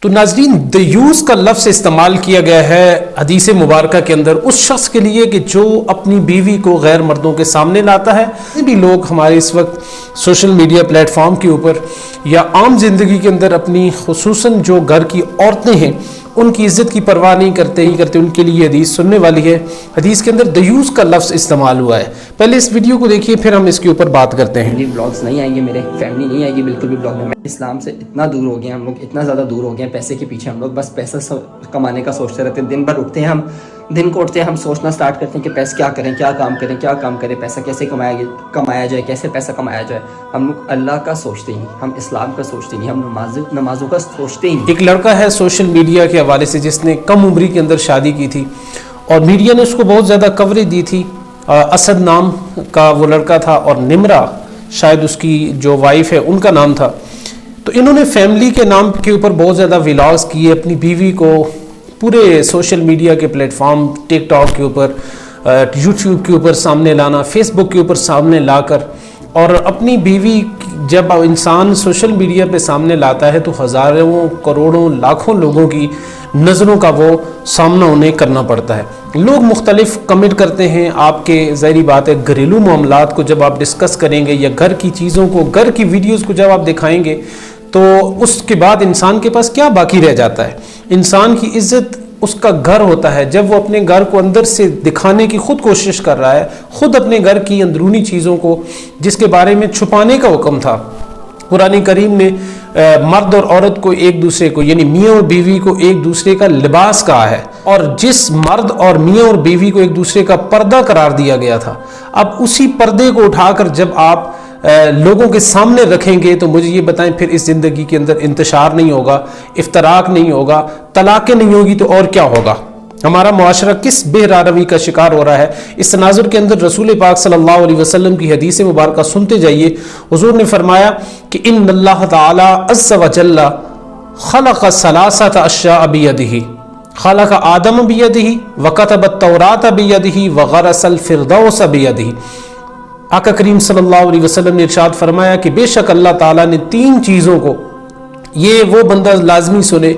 تو ناظرین، دیوس کا لفظ استعمال کیا گیا ہے حدیث مبارکہ کے اندر اس شخص کے لیے کہ جو اپنی بیوی کو غیر مردوں کے سامنے لاتا ہے۔ بھی لوگ ہمارے اس وقت سوشل میڈیا پلیٹ فارم کے اوپر یا عام زندگی کے اندر اپنی خصوصاً جو گھر کی عورتیں ہیں ان کی عزت کی پرواہ نہیں کرتے ان کے لیے حدیث سننے والی ہے۔ حدیث کے اندر دیوس کا لفظ استعمال ہوا ہے۔ پہلے اس ویڈیو کو دیکھیے، پھر ہم اس کے اوپر بات کرتے ہیں۔ بلاگز نہیں آئیں گے، میرے فیملی نہیں آئے گی بالکل بھی بلاگ میں۔ اسلام سے اتنا دور ہو گئے ہم لوگ، اتنا زیادہ دور ہو گئے ہیں پیسے کے پیچھے۔ ہم لوگ بس پیسہ کمانے کا سوچتے رہتے ہیں، دن بھر اٹھتے ہیں، دن کو اٹھتے ہیں ہم سوچنا سٹارٹ کرتے ہیں کہ پیسے کیا کریں، کیا کام کریں، پیسہ کیسے کمایا جائے، کیسے پیسہ کمایا جائے۔ ہم لوگ اللہ کا سوچتے ہی نہیں، ہم اسلام کا سوچتے نہیں، ہم نمازوں کا سوچتے ہی نہیں۔ ایک لڑکا ہے سوشل میڈیا کے حوالے سے جس نے کم عمری کے اندر شادی کی تھی اور میڈیا نے اس کو بہت زیادہ کوریج دی تھی۔ اسد نام کا وہ لڑکا تھا اور نمرا شاید اس کی جو وائف ہے ان کا نام تھا۔ تو انہوں نے فیملی کے نام کے اوپر بہت زیادہ ولاگز کیے، اپنی بیوی کو پورے سوشل میڈیا کے پلیٹ فارم ٹک ٹاک کے اوپر، یوٹیوب کے اوپر سامنے لانا، فیس بک کے اوپر سامنے لا کر، اور اپنی بیوی جب انسان سوشل میڈیا پہ سامنے لاتا ہے تو ہزاروں کروڑوں لاکھوں لوگوں کی نظروں کا وہ سامنا انہیں کرنا پڑتا ہے۔ لوگ مختلف کمنٹ کرتے ہیں، آپ کے ظاہری بات ہے گھریلو معاملات کو جب آپ ڈسکس کریں گے یا گھر کی چیزوں کو، گھر کی ویڈیوز کو جب آپ دکھائیں گے تو اس کے بعد انسان کے پاس کیا باقی رہ جاتا ہے؟ انسان کی عزت اس کا گھر ہوتا ہے۔ جب وہ اپنے گھر کو اندر سے دکھانے کی خود کوشش کر رہا ہے، خود اپنے گھر کی اندرونی چیزوں کو جس کے بارے میں چھپانے کا حکم تھا، قرآن کریم نے مرد اور عورت کو ایک دوسرے کو یعنی میاں اور بیوی کو ایک دوسرے کا لباس کہا ہے، اور جس مرد اور میاں اور بیوی کو ایک دوسرے کا پردہ قرار دیا گیا تھا، اب اسی پردے کو اٹھا کر جب آپ لوگوں کے سامنے رکھیں گے تو مجھے یہ بتائیں پھر اس زندگی کے اندر انتشار نہیں ہوگا، افتراق نہیں ہوگا، طلاقیں نہیں ہوگی تو اور کیا ہوگا؟ ہمارا معاشرہ کس بے راروی کا شکار ہو رہا ہے؟ اس تناظر کے اندر رسول پاک صلی اللہ علیہ وسلم کی حدیث مبارکہ سنتے جائیے۔ حضور نے فرمایا کہ ان اللہ تعالی عز وجل خلق ثلاثة اشیاء بیدہ، خلق آدم بیدہ وکتب التوراۃ بیدہ وغرس الفردوس بیدہ۔ آقا کریم صلی اللہ علیہ وسلم نے ارشاد فرمایا کہ بے شک اللہ تعالیٰ نے تین چیزوں کو، یہ وہ بندہ لازمی سنے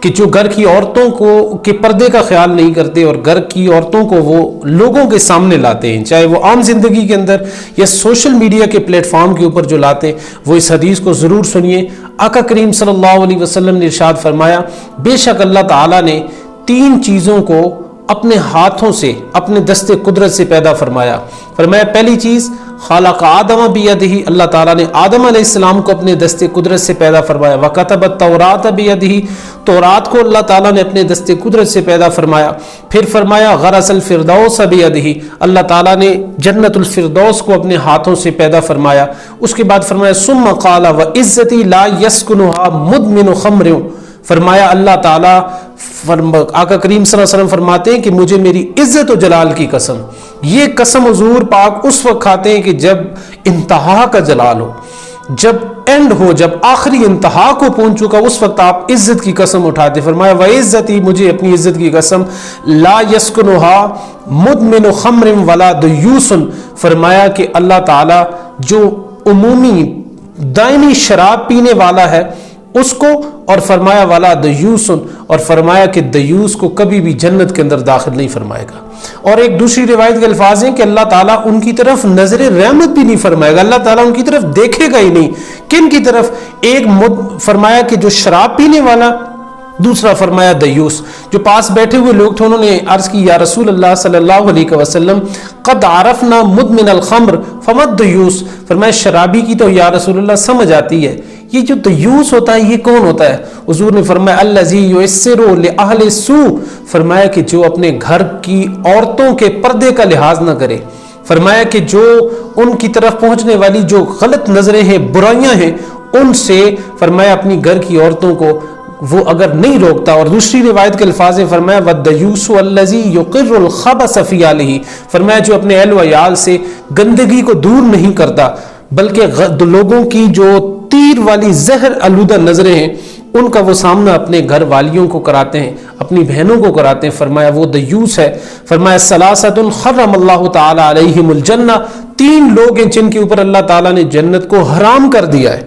کہ جو گھر کی عورتوں کو کے پردے کا خیال نہیں کرتے اور گھر کی عورتوں کو وہ لوگوں کے سامنے لاتے ہیں، چاہے وہ عام زندگی کے اندر یا سوشل میڈیا کے پلیٹ فارم کے اوپر جو لاتے ہیں، وہ اس حدیث کو ضرور سنیے۔ آقا کریم صلی اللہ علیہ وسلم نے ارشاد فرمایا بے شک اللہ تعالیٰ نے تین چیزوں کو اپنے ہاتھوں سے، اپنے دست قدرت سے پیدا فرمایا۔ فرمایا پہلی چیز خالق آدم بیدہ، اللہ تعالیٰ نے آدم علیہ السلام کو اپنے دست قدرت سے پیدا فرمایا۔ وکتب التوراۃ بیدہ، تورات کو اللہ تعالیٰ نے اپنے دست قدرت سے پیدا فرمایا۔ پھر فرمایا غرس الفردوس بیدہ، اللہ تعالیٰ نے جنت الفردوس کو اپنے ہاتھوں سے پیدا فرمایا۔ اس کے بعد فرمایا ثم قال وعزتی لا یسکنها مدمن خمر، فرمایا اللہ تعالیٰ آقا کریم صلی اللہ علیہ وسلم فرماتے ہیں کہ مجھے میری عزت و جلال کی قسم، یہ قسم حضور پاک اس وقت کھاتے ہیں کہ جب انتہا کا جلال ہو، جب اینڈ ہو، جب آخری انتہا کو پہنچ چکا، اس وقت آپ عزت کی قسم اٹھاتے۔ فرمایا وعزتی، مجھے اپنی عزت کی قسم، لا یسکنها مدمن خمر ولا دیوس، فرمایا کہ اللہ تعالیٰ جو عمومی دائمی شراب پینے والا ہے اس کو، اور فرمایا والا دیوس، اور فرمایا کہ دیوس کو کبھی بھی جنت کے اندر داخل نہیں فرمائے گا۔ اور ایک دوسری روایت کے الفاظ ہیں کہ اللہ تعالیٰ ان کی طرف نظر رحمت بھی نہیں فرمائے گا، اللہ تعالیٰ ان کی طرف دیکھے گا ہی نہیں۔ کن کی طرف؟ ایک فرمایا کہ جو شراب پینے والا، دوسرا فرمایا دیوس۔ جو پاس بیٹھے ہوئے لوگ تھے انہوں نے عرض کی یا رسول اللہ صلی اللہ علیہ وسلم قد عرفنا مدمن الخمر فمد دیوس، فرمایا شرابی کی تو یا رسول اللہ سمجھ آتی ہے، یہ جو دیوس ہوتا ہے یہ کون ہوتا ہے؟ حضور نے فرمایا الذی یؤثر لأہل السوء، فرمایا کہ جو اپنے گھر کی عورتوں کے پردے کا لحاظ نہ کرے، فرمایا کہ جو ان کی طرف پہنچنے والی جو غلط نظریں ہیں، برائیاں ہیں، ان سے فرمایا اپنی گھر کی عورتوں کو وہ اگر نہیں روکتا۔ اور دوسری روایت کے الفاظ ہیں، فرمایا وَالدَّیُّوسُ الَّذِی یُقِرُّ الْخَبَثَ فِی آلِهِ، فرمایا جو اپنے اہل و عیال سے گندگی کو دور نہیں کرتا بلکہ لوگوں کی جو تیر والی زہر آلودہ نظریں ہیں ان کا وہ سامنا اپنے گھر والیوں کو کراتے ہیں، اپنی بہنوں کو کراتے ہیں، فرمایا وہ دیوس ہے۔ فرمایا ثلاثۃ حرم اللہ تعالی علیہم الجنہ، تین لوگ ہیں جن کے اوپر اللہ تعالیٰ نے جنت کو حرام کر دیا ہے۔